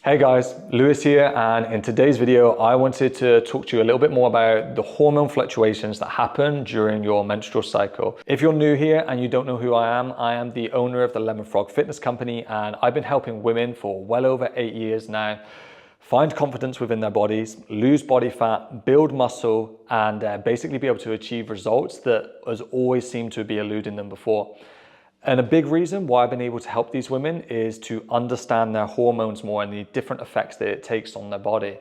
Hey guys, Lewis here, and in today's video I wanted to talk to you a little bit more about the hormone fluctuations that happen during your menstrual cycle. If you're new here and you don't know who I am the owner of the Lemon Frog Fitness Company, and I've been helping women for well over 8 years now find confidence within their bodies, lose body fat, build muscle, and basically be able to achieve results that has always seemed to be eluding them before. And a big reason why I've been able to help these women is to understand their hormones more and the different effects that it takes on their body.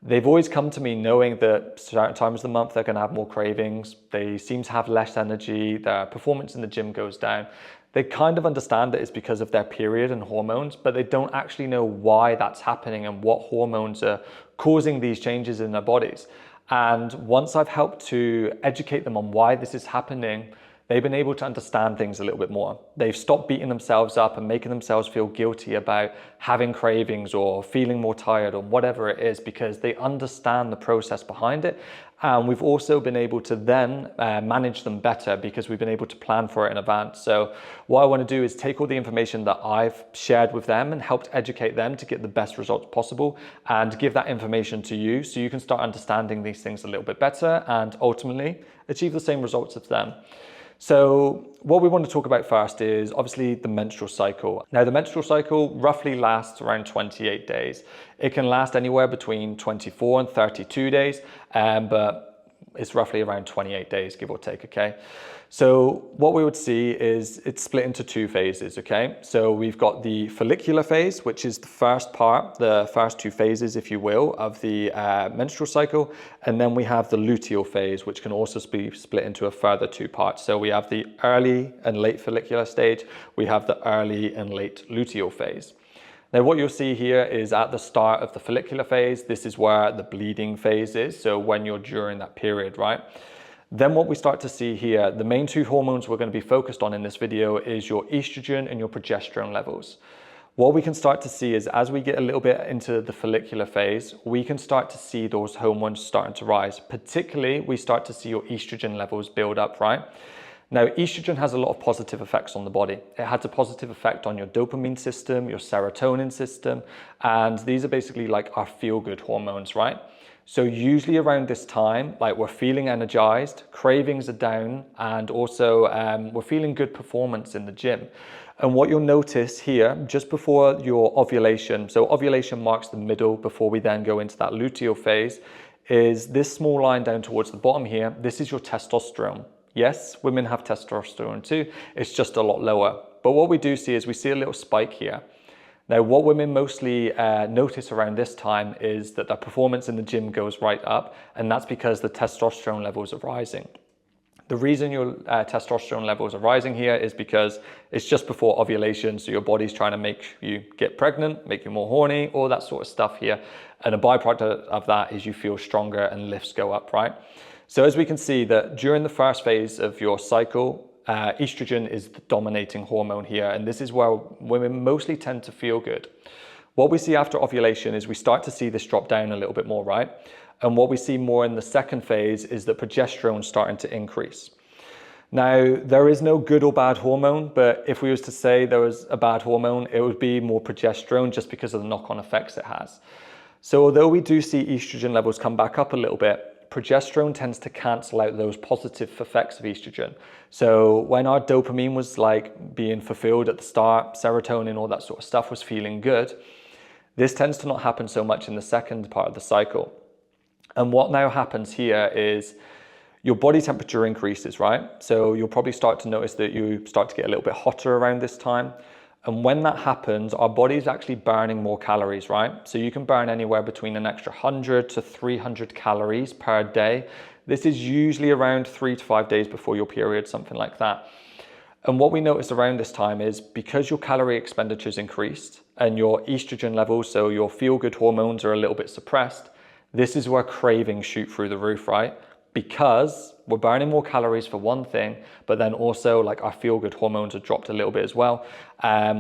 They've always come to me knowing that certain times of the month they're going to have more cravings, they seem to have less energy, their performance in the gym goes down. They kind of understand that it's because of their period and hormones, but they don't actually know why that's happening and what hormones are causing these changes in their bodies. And once I've helped to educate them on why this is happening, they've been able to understand things a little bit more. They've stopped beating themselves up and making themselves feel guilty about having cravings or feeling more tired or whatever it is, because they understand the process behind it. And we've also been able to then manage them better because we've been able to plan for it in advance. So what I want to do is take all the information that I've shared with them and helped educate them to get the best results possible and give that information to you so you can start understanding these things a little bit better and ultimately achieve the same results as them. So what we want to talk about first is obviously the menstrual cycle. Now the menstrual cycle roughly lasts around 28 days. It can last anywhere between 24 and 32 days, but it's roughly around 28 days, give or take, okay? So what we would see is it's split into two phases, okay? So we've got the follicular phase, which is the first part, the first two phases, if you will, of the menstrual cycle. And then we have the luteal phase, which can also be split into a further two parts. So we have the early and late follicular stage. We have the early and late luteal phase. Now what you'll see here is at the start of the follicular phase, this is where the bleeding phase is. So when you're during that period, right? Then what we start to see here, the main two hormones we're going to be focused on in this video is your estrogen and your progesterone levels. What we can start to see is as we get a little bit into the follicular phase, we can start to see those hormones starting to rise. Particularly, we start to see your estrogen levels build up, right? Now, estrogen has a lot of positive effects on the body. It has a positive effect on your dopamine system, your serotonin system, and these are basically like our feel-good hormones, right? So usually around this time, like we're feeling energized, cravings are down, and also we're feeling good performance in the gym. And what you'll notice here, just before your ovulation, so ovulation marks the middle before we then go into that luteal phase, is this small line down towards the bottom here. This is your testosterone. Yes, women have testosterone too, it's just a lot lower. But what we do see is we see a little spike here. Now, what women mostly notice around this time is that their performance in the gym goes right up, and that's because the testosterone levels are rising. The reason your testosterone levels are rising here is because it's just before ovulation, so your body's trying to make you get pregnant, make you more horny, all that sort of stuff here. And a byproduct of that is you feel stronger and lifts go up, right? So as we can see that during the first phase of your cycle, estrogen is the dominating hormone here, and this is where women mostly tend to feel good. What we see after ovulation is we start to see this drop down a little bit more, right? And what we see more in the second phase is that progesterone starting to increase. Now, there is no good or bad hormone, but if we was to say there was a bad hormone, it would be more progesterone just because of the knock-on effects it has. So although we do see estrogen levels come back up a little bit, progesterone tends to cancel out those positive effects of estrogen. So when our dopamine was like being fulfilled at the start, serotonin, all that sort of stuff was feeling good, this tends to not happen so much in the second part of the cycle. And what now happens here is your body temperature increases, right? So you'll probably start to notice that you start to get a little bit hotter around this time. And when that happens, our body's actually burning more calories, right? So you can burn anywhere between an extra 100 to 300 calories per day. This is usually around 3 to 5 days before your period, something like that. And what we notice around this time is because your calorie expenditure is increased and your estrogen levels, so your feel-good hormones, are a little bit suppressed, this is where cravings shoot through the roof, right? Because we're burning more calories for one thing, but then also like our feel-good hormones are dropped a little bit as well.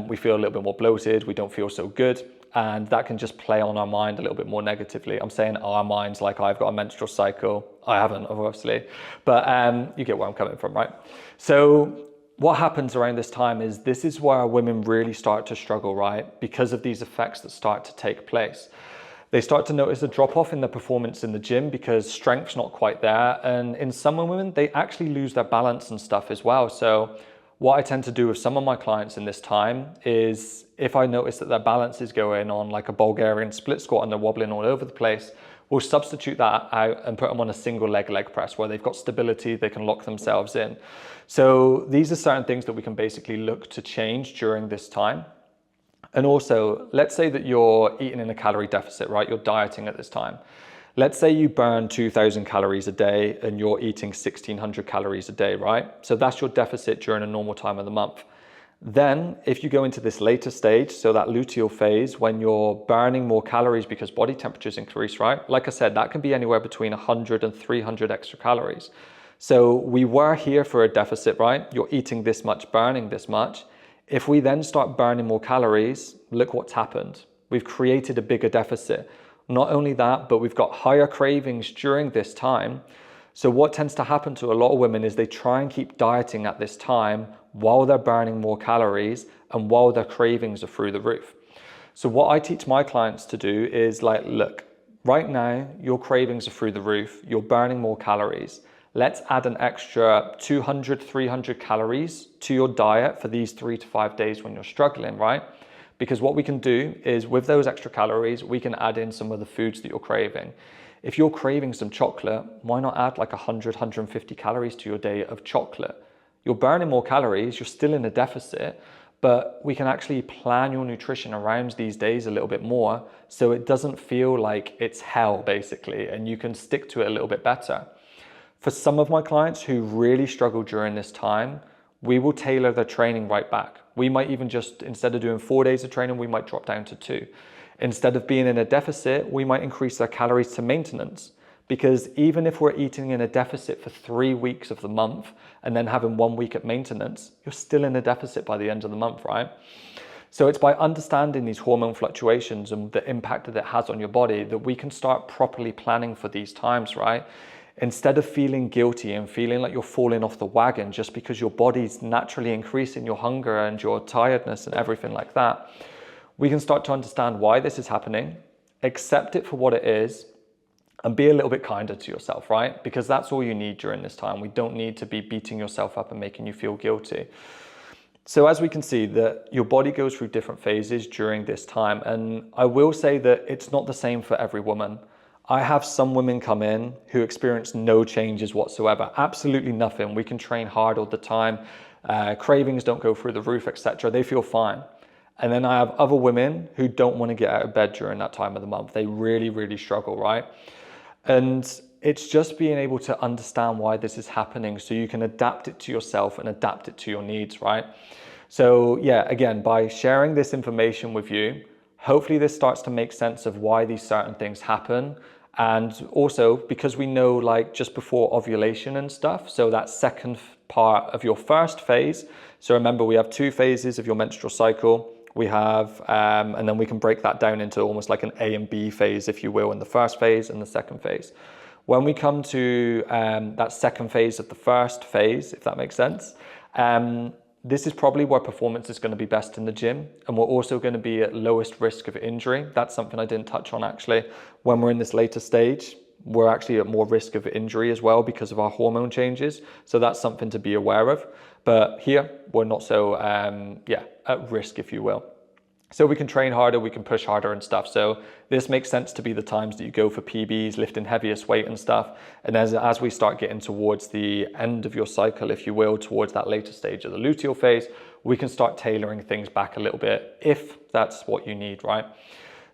We feel a little bit more bloated, we don't feel so good, and that can just play on our mind a little bit more negatively. I'm saying our minds like I've got a menstrual cycle. I haven't, obviously, but you get where I'm coming from, right? So what happens around this time is this is where women really start to struggle, right? Because of these effects that start to take place. They start to notice a drop off in their performance in the gym because strength's not quite there. And in some women, they actually lose their balance and stuff as well. So what I tend to do with some of my clients in this time is if I notice that their balance is going on like a Bulgarian split squat and they're wobbling all over the place, we'll substitute that out and put them on a single leg press where they've got stability, they can lock themselves in. So these are certain things that we can basically look to change during this time. And also, let's say that you're eating in a calorie deficit, right? You're dieting at this time. Let's say you burn 2,000 calories a day and you're eating 1,600 calories a day, right? So that's your deficit during a normal time of the month. Then if you go into this later stage, so that luteal phase, when you're burning more calories because body temperatures increase, right? Like I said, that can be anywhere between 100 and 300 extra calories. So we were here for a deficit, right? You're eating this much, burning this much. If we then start burning more calories, look what's happened. We've created a bigger deficit. Not only that, but we've got higher cravings during this time. So what tends to happen to a lot of women is they try and keep dieting at this time while they're burning more calories and while their cravings are through the roof. So what I teach my clients to do is like, look, right now your cravings are through the roof, you're burning more calories. Let's add an extra 200, 300 calories to your diet for these 3 to 5 days when you're struggling, right? Because what we can do is with those extra calories, we can add in some of the foods that you're craving. If you're craving some chocolate, why not add like 100, 150 calories to your day of chocolate? You're burning more calories, you're still in a deficit, but we can actually plan your nutrition around these days a little bit more so it doesn't feel like it's hell basically, and you can stick to it a little bit better. For some of my clients who really struggle during this time, we will tailor their training right back. We might even just, instead of doing 4 days of training, we might drop down to 2. Instead of being in a deficit, we might increase their calories to maintenance. Because even if we're eating in a deficit for 3 weeks of the month and then having 1 week at maintenance, you're still in a deficit by the end of the month, right? So it's by understanding these hormone fluctuations and the impact that it has on your body that we can start properly planning for these times, right? Instead of feeling guilty and feeling like you're falling off the wagon just because your body's naturally increasing your hunger and your tiredness and everything like that, we can start to understand why this is happening, accept it for what it is, and be a little bit kinder to yourself, right? Because that's all you need during this time. We don't need to be beating yourself up and making you feel guilty. So as we can see that your body goes through different phases during this time. And I will say that it's not the same for every woman. I have some women come in who experience no changes whatsoever, absolutely nothing. We can train hard all the time. Cravings don't go through the roof, etc. They feel fine. And then I have other women who don't want to get out of bed during that time of the month. They really, really struggle, right? And it's just being able to understand why this is happening so you can adapt it to yourself and adapt it to your needs, right? So yeah, again, by sharing this information with you, hopefully this starts to make sense of why these certain things happen. And also because we know like just before ovulation and stuff, so that second part of your first phase. So remember, we have 2 phases of your menstrual cycle. We have, and then we can break that down into almost like an A and B phase, if you will, in the first phase and the second phase. When we come to that second phase of the first phase, if that makes sense, this is probably where performance is going to be best in the gym. And we're also going to be at lowest risk of injury. That's something I didn't touch on actually. When we're in this later stage, we're actually at more risk of injury as well because of our hormone changes. So that's something to be aware of. But here, we're not so, at risk, if you will. So we can train harder, we can push harder and stuff. So this makes sense to be the times that you go for PBs, lifting heaviest weight and stuff. And as we start getting towards the end of your cycle, if you will, towards that later stage of the luteal phase, we can start tailoring things back a little bit if that's what you need, right?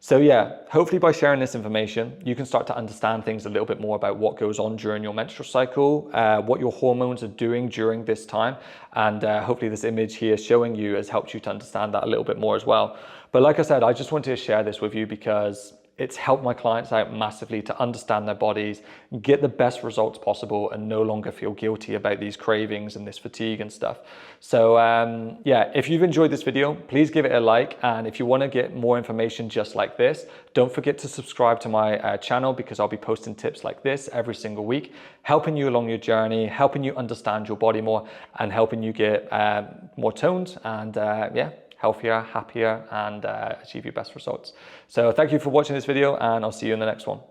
So yeah, hopefully by sharing this information, you can start to understand things a little bit more about what goes on during your menstrual cycle, what your hormones are doing during this time. And hopefully this image here showing you has helped you to understand that a little bit more as well. But like I said, I just wanted to share this with you because it's helped my clients out massively to understand their bodies, get the best results possible, and no longer feel guilty about these cravings and this fatigue and stuff. So yeah, if you've enjoyed this video, please give it a like. And if you want to get more information just like this, don't forget to subscribe to my channel, because I'll be posting tips like this every single week, helping you along your journey, helping you understand your body more, and helping you get more toned and yeah, healthier, happier, and achieve your best results. So thank you for watching this video, and I'll see you in the next one.